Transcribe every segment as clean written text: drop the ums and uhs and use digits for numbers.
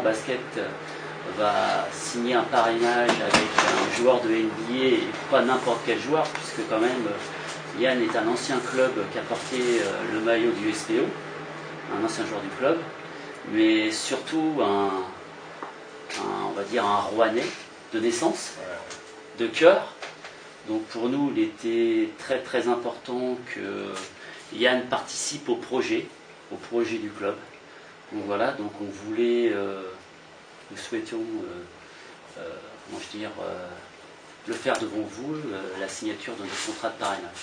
basket va signer un parrainage avec un joueur de NBA, et pas n'importe quel joueur, puisque quand même Yann est un ancien club qui a porté le maillot du SPO, un ancien joueur du club, mais surtout on va dire un Rouennais de naissance, de cœur. Donc pour nous, il était très très important que Yann participe au projet du club. Donc voilà, donc on voulait, nous souhaitions, comment je dire, le faire devant vous, la signature de notre contrat de parrainage.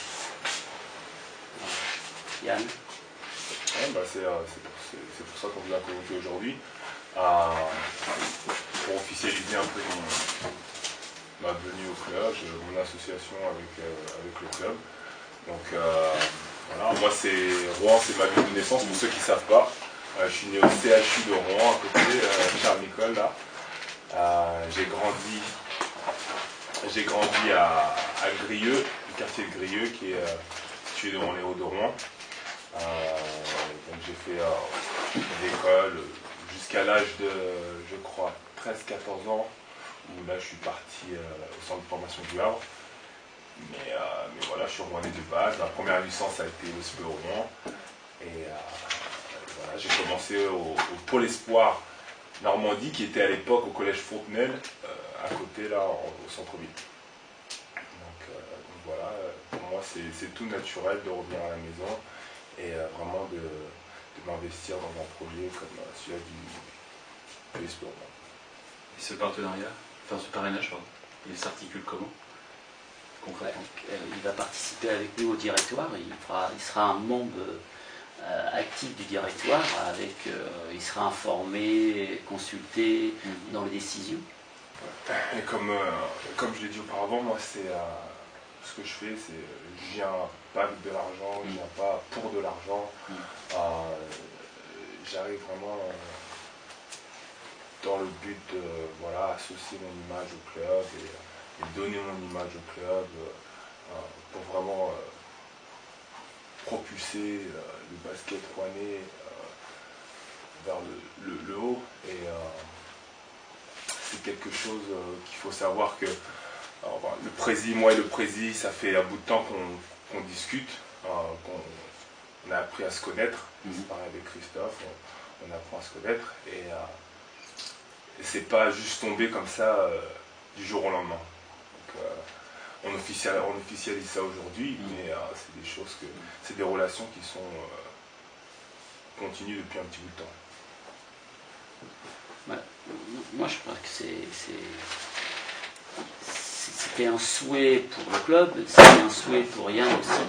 Voilà. Yann. Ouais, c'est pour ça qu'on vous a convoqué aujourd'hui, pour officialiser un peu ma venue au club, mon association avec le club. Donc voilà, moi Rouen, c'est ma ville de naissance, pour ceux qui ne savent pas. Je suis né au CHU de Rouen, à côté, Charles Nicolle, là. J'ai grandi à Grieux, le quartier de Grieux, qui est situé devant les Hauts de Rouen. Donc j'ai fait l'école jusqu'à l'âge de, je crois, 13-14 ans, où là je suis parti au centre de formation du Havre. Mais voilà, je suis rouennais de base. Ma première licence a été au SPO Rouen. Et voilà, j'ai commencé au Pôle Espoir Normandie, qui était à l'époque au collège Fontenelle, à côté là, au centre-ville. Donc voilà, pour moi c'est tout naturel de revenir à la maison et vraiment de m'investir dans un projet comme celui-là du SPO. Et ce partenariat, enfin ce parrainage, il s'articule comment? Il va participer avec nous au directoire, il sera un membre actif du directoire, il sera informé, consulté dans les décisions. Et comme je l'ai dit auparavant, moi ce que je fais, c'est je viens pas avec de l'argent, je viens pas pour de l'argent. J'arrive vraiment dans le but de associer mon image au club et donner mon image au club pour vraiment propulser le basket rouennais vers le haut. Et c'est quelque chose qu'il faut savoir que moi et le prési, ça fait un bout de temps qu'on discute, qu'on a appris à se connaître. C'est pareil avec Christophe, on apprend à se connaître et c'est pas juste tombé comme ça du jour au lendemain. Donc, on officialise ça aujourd'hui, mais c'est des choses c'est des relations qui sont continues depuis un petit bout de temps. Moi je crois que c'était un souhait pour le club, c'était un souhait pour Yann aussi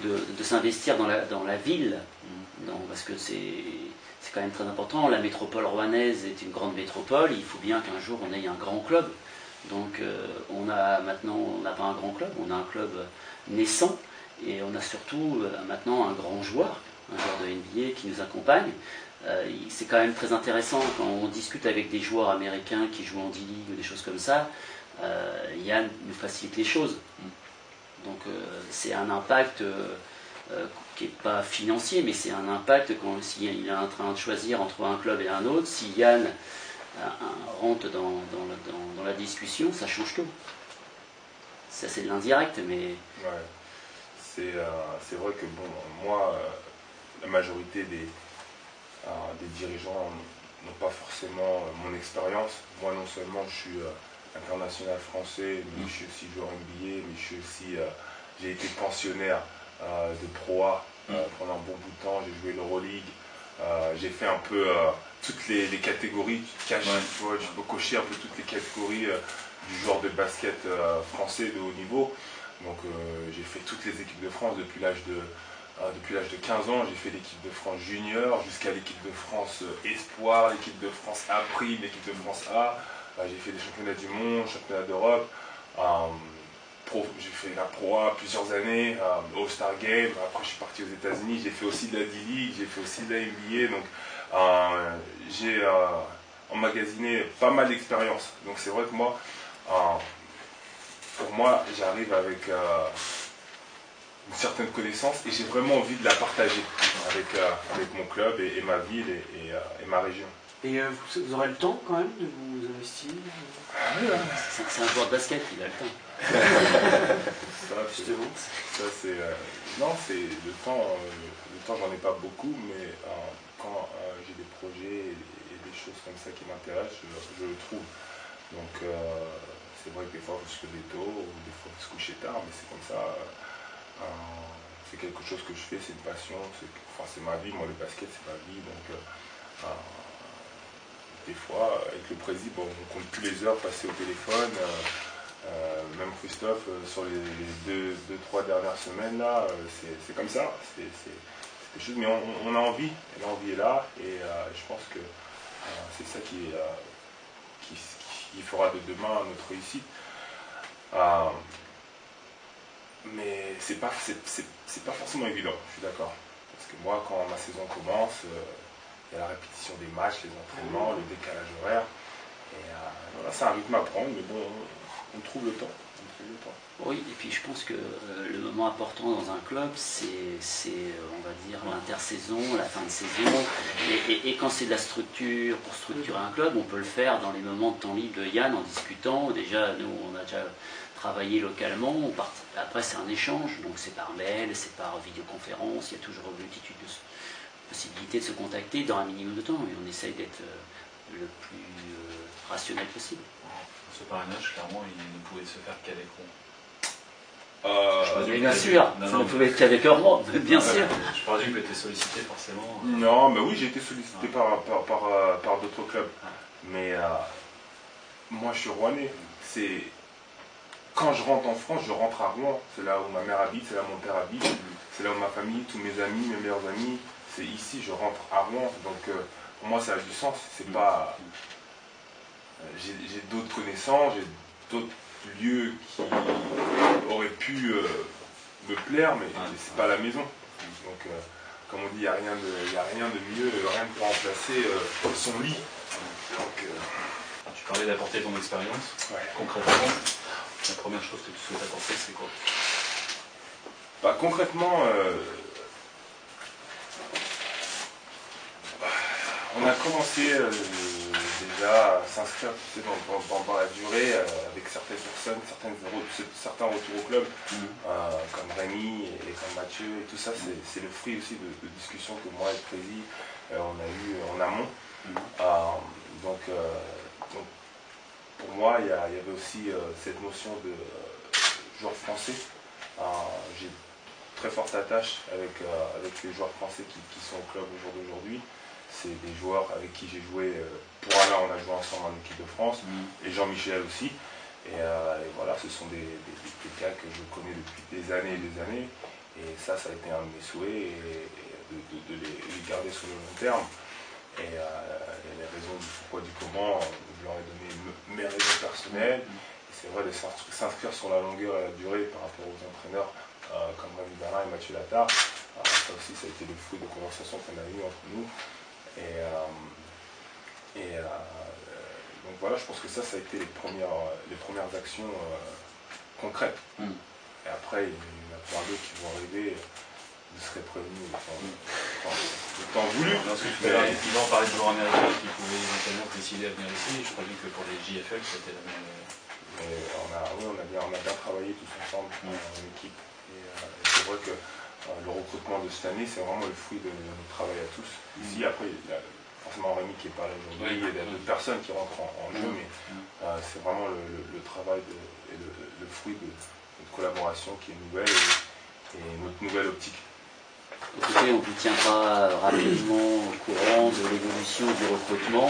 de s'investir dans la ville, parce que c'est quand même très important. La métropole rouennaise est une grande métropole, il faut bien qu'un jour on ait un grand club. Donc maintenant on n'a pas un grand club, on a un club naissant et on a surtout maintenant un grand joueur, un joueur de NBA qui nous accompagne. C'est quand même très intéressant quand on discute avec des joueurs américains qui jouent en D-League ou des choses comme ça. Yann nous facilite les choses. Donc c'est un impact qui n'est pas financier, mais c'est un impact s'il est en train de choisir entre un club et un autre. Si Yann rentre dans la discussion, ça change tout. Ça c'est de l'indirect, mais... Ouais. C'est vrai que moi, la majorité des dirigeants n'ont pas forcément mon expérience. Moi non seulement je suis international français, mais je suis aussi joueur NBA, mais j'ai été pensionnaire de Pro A pendant un bon bout de temps, j'ai joué l'Euroleague, j'ai fait un peu toutes les catégories, tu peux cocher un peu toutes les catégories du joueur de basket français de haut niveau. Donc j'ai fait toutes les équipes de France depuis l'âge de 15 ans, j'ai fait l'équipe de France junior jusqu'à l'équipe de France espoir, l'équipe de France A prime, l'équipe de France A. J'ai fait des championnats du monde, championnats d'Europe. J'ai fait la Pro A plusieurs années, All-Star Game. Après je suis parti aux États-Unis, j'ai fait aussi de la D-League, j'ai fait aussi de la NBA. Donc j'ai emmagasiné pas mal d'expérience. Donc c'est vrai que moi, pour moi, j'arrive avec une certaine connaissance et j'ai vraiment envie de la partager avec mon club et ma ville et ma région. Et vous aurez le temps quand même de vous investir C'est un joueur de basket, il a le temps. Justement. Ça, c'est. Non, c'est le temps. Le temps, j'en ai pas beaucoup, mais quand j'ai des projets et des choses comme ça qui m'intéressent, je le trouve. Donc, c'est vrai que des fois, il faut se lever tôt, ou des fois, il faut se coucher tard, mais c'est comme ça. C'est quelque chose que je fais, c'est une passion, c'est ma vie. Moi, le basket, c'est ma vie. Donc, des fois, avec le président, bon, on compte plus les heures passées au téléphone. Même Christophe, sur les 2-3 dernières semaines, là, c'est comme ça. C'est quelque chose, mais on a envie, et l'envie est là, et je pense que c'est ça qui fera de demain notre réussite. Mais c'est pas forcément évident, je suis d'accord. Parce que moi, quand ma saison commence, il y a la répétition des matchs, les entraînements, le décalage horaire. Et voilà, c'est un rythme à prendre, mais bon, on trouve le temps. Oui, et puis je pense que le moment important dans un club, c'est on va dire, l'intersaison, la fin de saison. Et quand c'est de la structure, pour structurer un club, on peut le faire dans les moments de temps libre de Yann en discutant. Déjà, nous, on a déjà travaillé localement. Après, c'est un échange, donc c'est par mail, c'est par vidéoconférence. Il y a toujours une multitude de possibilités de se contacter dans un minimum de temps. Et on essaye d'être le plus rationnel possible. Ce parrainage, clairement, il ne pouvait se faire qu'avec Rouen. Bien sûr, ça ne pouvait être qu'avec Rouen, bien sûr. Je présume que tu es sollicité forcément. Non, mais oui, j'ai été sollicité par d'autres clubs. Mais moi, je suis rouennais. Quand je rentre en France, je rentre à Rouen. C'est là où ma mère habite, c'est là où mon père habite, c'est là où ma famille, tous mes amis, mes meilleurs amis. C'est ici, je rentre à Rouen. Donc pour moi, ça a du sens. C'est pas. J'ai d'autres connaissances, j'ai d'autres lieux qui auraient pu me plaire, mais c'est pas la maison. Donc, comme on dit, il n'y a rien de mieux, rien ne peut remplacer son lit. Donc, tu parlais d'apporter ton expérience. Ouais. Concrètement, la première chose que tu souhaites apporter, c'est quoi? Concrètement, on a commencé déjà à s'inscrire dans la durée avec certaines personnes, certains retours au club, comme Rémi et comme Mathieu et tout ça. C'est le fruit aussi de discussions que moi et le Prési on a eu en amont. Donc pour moi, il y avait aussi cette notion de joueur français. J'ai très forte attache avec les joueurs français qui sont au club au jour d'aujourd'hui. C'est des joueurs avec qui j'ai joué, pour Alain on a joué ensemble en équipe de France, et Jean-Michel aussi. Et voilà, ce sont des gars que je connais depuis des années et des années. Et ça a été un de mes souhaits, de les garder sur le long terme. Et les raisons du pourquoi, du comment, je leur ai donné mes raisons personnelles. Et c'est vrai de s'inscrire sur la longueur et la durée par rapport aux entraîneurs comme Rémi Bernard et Mathieu Lattard. Ça aussi, ça a été le fruit de conversations qu'on a eues entre nous. Donc voilà, je pense que ça a été les premières actions concrètes. Et après, il y en a plein d'autres qui vont arriver. Vous serez prévenus le temps voulu. Lorsque tu parlais effectivement parler de joueurs américains qui pouvaient éventuellement décider à venir ici, je crois que pour les JFL, c'était la même. On a bien travaillé tous ensemble en équipe. Et c'est vrai que le recrutement de cette année, c'est vraiment le fruit de notre travail à tous. Ici, après, il y a forcément Rémi qui est pas là aujourd'hui, il y a d'autres personnes qui rentrent en jeu, mais c'est vraiment le travail et le fruit de notre collaboration qui est nouvelle et notre nouvelle optique. Écoutez, on vous tiendra rapidement au courant de l'évolution du recrutement,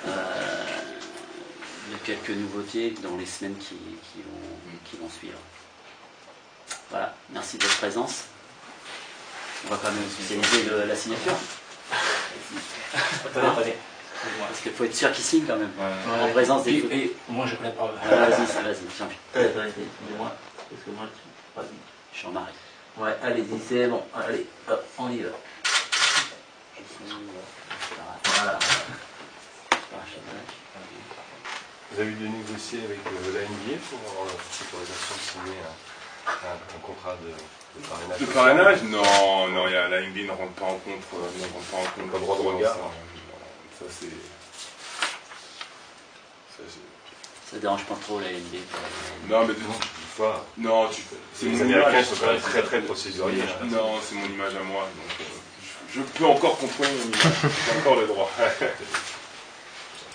de quelques nouveautés dans les semaines qui vont suivre. Voilà, merci de votre présence. On va quand même officialiser la signature. Attendez. Parce qu'il faut être sûr qu'il signe quand même, en présence des... Et moi je prépare. Vas-y, Jean-Pierre. Excusez-moi, parce que moi je suis pas Jean-Marie. Ouais, allez-y, c'est bon. Allez, hop, on y va. Voilà. Vous avez dû négocier avec la NBA pour l'autorisation de signer un contrat de parrainage? De parrainage? Non, la NBA ne rentre pas en compte. Pas de droit de regard. Ça, c'est. Ça dérange pas trop la NBA. Non, mais Une fois, non, c'est les mon Américains image. sont quand même très très procéduriers. Non, c'est mon image à moi. Donc, je peux encore contrôler mon image. J'ai encore le droit.